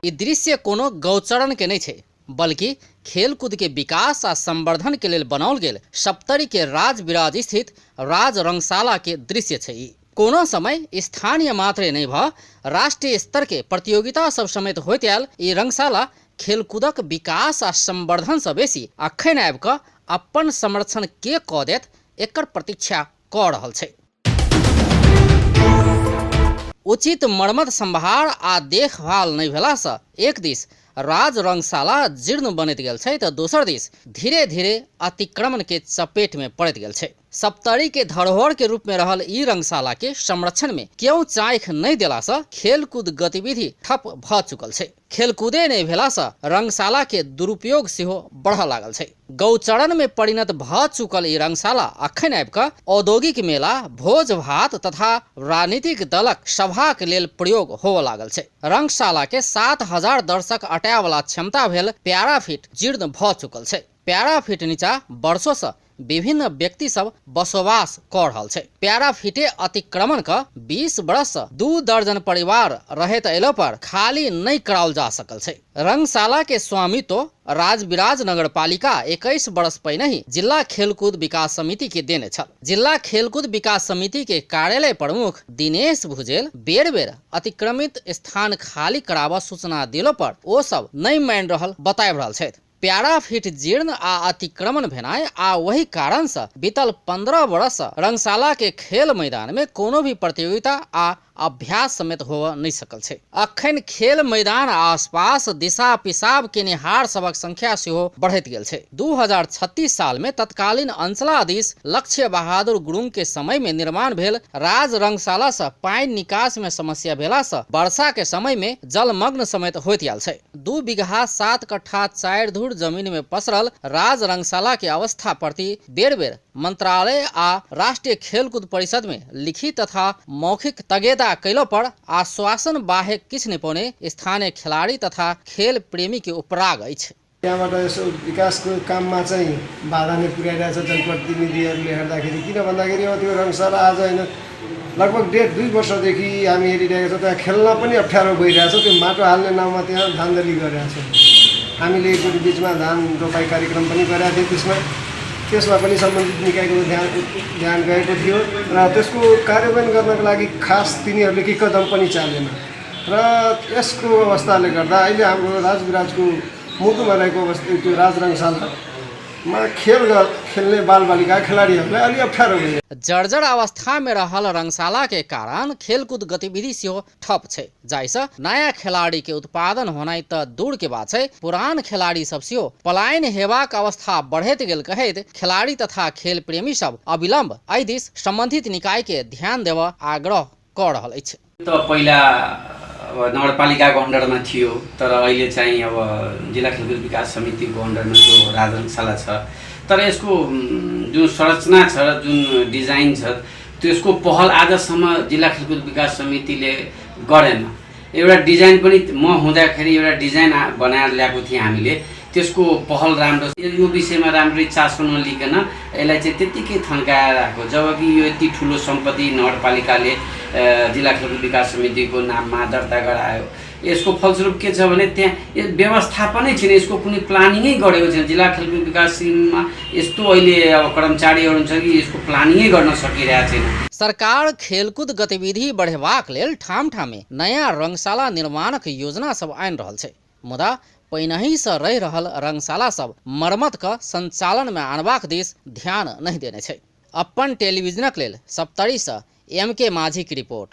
ई दृश्य कोनो गौचरण के नहीं छे, बल्कि खेलकूद के विकास आ संवर्धन के लेल बनाओल गेल सप्तरी के राजविराज स्थित राज रंगशाला के दृश्य छे। कोनो समय स्थानीय मात्रे नहीं भ राष्ट्रीय स्तर के प्रतियोगिता सब समेत होइत आयल ई रंगशाला खेलकूदक विकास आ संवर्धन से बेसी अखन आबि कऽ अपन संरक्षण के कऽ देत एकर प्रतीक्षा कऽ रहल छै। उचित मरम्मत संभार आ देखभाल नहीं भेला से एक दिस राज रंगशाला जीर्ण बनैत गेल छै तऽ दोसर दिस धीरे धीरे अतिक्रमण के चपेट में पड़ैत गेल छै। सप्तरी के धरोहर के रूप में रहल ई रंगशाला के संरक्षण में क्यों चाँख नहीं देला से खेलकूद गतिविधि ठप भ चुकल छै। खेलकूदे नहीं भेला से रंगशाला के दुरुपयोग सेहो बढ़ लागल छै। गौचरण में परिणत भ चुकल ई रंगशाला अखन आबि कऽ औद्योगिक मेला, भोज भात तथा राजनीतिक दलक सभा के लेल प्रयोग होबऽ लागल छै। रंगशाला के 7000 दर्शक अटाय वाला क्षमता भेल प्याराफीट जीर्ण भ चुकल छै। प्याराफीट नीचा वर्षों से विभिन्न व्यक्ति सब बसवास कर रहल छै। प्याराफीटे अतिक्रमण का 20 बरस से 2 दर्जन परिवार रहत अयला पर खाली नहीं कराओल जा सकल छै। रंगशाला के स्वामित्व राजविराज नगर पालिका 21 बरस पहिने ही जिला खेलकूद विकास समिति के देने छल। जिला खेलकूद विकास समिति के कार्यालय प्रमुख दिनेश भुजेल बेर बेर अतिक्रमित स्थान खाली कराबऽ सूचना दिलो पर ओ सब नहीं मान रहल बताब रहल छै। प्याराफीट जीर्ण आ अतिक्रमण भेनाय आ वही कारण से बीतल 15 वर्ष रंगशाला के खेल मैदान में कोनो भी प्रतियोगिता आ अभ्यास समेत हो नहीं सकल छै। अखन खेल मैदान आसपास दिशा पिसाब के निहार सबक संख्या सेहो बढ़त गेल छै। 2036 साल में तत्कालीन अंचलाधीश लक्ष्य बहादुर गुरुंग के समय में निर्माण भेल राज रंगशाला से पानी निकास में समस्या भेला से वर्षा के समय में जलमग्न समेत होइत आयल छै। 2 बीघा 7 कट्ठा 4 धूर जमीन में पसरल राज रंगशाला के अवस्था प्रति बेर बेर मंत्रालय आ राष्ट्रीय खेलकूद परिषद में लिखित तथा मौखिक तगेदा कैलो पर आश्वासन बाहे किछ नहीं पाउने स्थानीय खिलाड़ी तथा खेल प्रेमी के उपराग अछि। त्यहाँबाट यसो विकासको काममा चाहिँ बाधा नै पुर्याइरहेछ जनप्रतिनिधिहरूले हेर्दाखेरि। किन भन्दाखेरि अब त्यो रंगशाला आज होइन लगभग 1.5-2 वर्षदेखि हामी हेरिरहेका छौँ, त्यहाँ खेल्न पनि अप्ठ्यारो भइरहेछ। त्यो माटो हाल्ने नाममा त्यहाँ धान्धली गरिरहेछ। हामीले एकचोटि बिचमा धान रोपाई कार्यक्रम पनि गरेका थियौँ। त्यसमा पनि सम्बन्धित निकायको ध्यान गएको थियो र त्यसको कार्यान्वयन गर्नको लागि खास तिनीहरूले केही कदम पनि चालेन र यसको अवस्थाले गर्दा अहिले हाम्रो राजविराजको मुटुमा रहेको अवस्था त्यो राज रंगशालामा खेल्ने बालबालिका खिलाडीहरूलाई अलि अप्ठ्यारो भयो। जर्जर अवस्था में रहल रंगशाला के कारण खेलकूद गतिविधि सेहो ठप छै, जाहिसे नया खिलाड़ी के उत्पादन होनाइ त दूर के बात छै, पुरान खिलाड़ी सब सेहो पलायन हेबाक अवस्था बढ़ैत गेल कहैत खिलाड़ी तथा खेल प्रेमी सब अविलंब एहि दिस संबंधित निकाय के ध्यान देबऽ आग्रह कऽ रहल अछि। त पहिला नगरपालिकाको अन्डरमा थियो, तर अहिले चाहिँ अब जिल्ला खेलकुद विकास समितिको अन्डरमा जो राज रंगशाला छ, तर यसको जुन संरचना छ र जुन डिजाइन छ त्यसको पहल आजसम्म जिल्ला खेलकुद विकास समितिले गरेन। एउटा डिजाइन पनि म हुँदाखेरि एउटा डिजाइन बनाएर ल्याएको थिएँ हामीले, त्यसको पहल राम्रो यो विषयमा राम्ररी चासो नलिकन यसलाई चाहिँ त्यतिकै थन्काएर राखेको, जबकि यो यति ठुलो सम्पत्ति नगरपालिकाले जिल्ला खेलकुद विकास समितिको नाममा दर्ता गरायो। यसको फलस्वरूप के छ भने त्यहाँ व्यवस्थापनै छैन, यसको कुनै प्लानिङै गरेको छैन। जिल्ला खेलकुद विकासमा यस्तो अहिले अब कर्मचारीहरू छ कि यसको प्लानिङै गर्न सकिरहेको छैन। सरकार खेलकूद गतिविधि बढ़ेबाक लेल ठाम ठामे नया रंगशाला निर्माणक योजना सब आनि रहल छै, मुदा पहिनहि से रहि रहल रंगशाला सब मरम्मत का संचालन में आनबाक दिस ध्यान नहीं देने छै। अपन टेलीविजनक लेल सप्तरी से MK माझी की रिपोर्ट।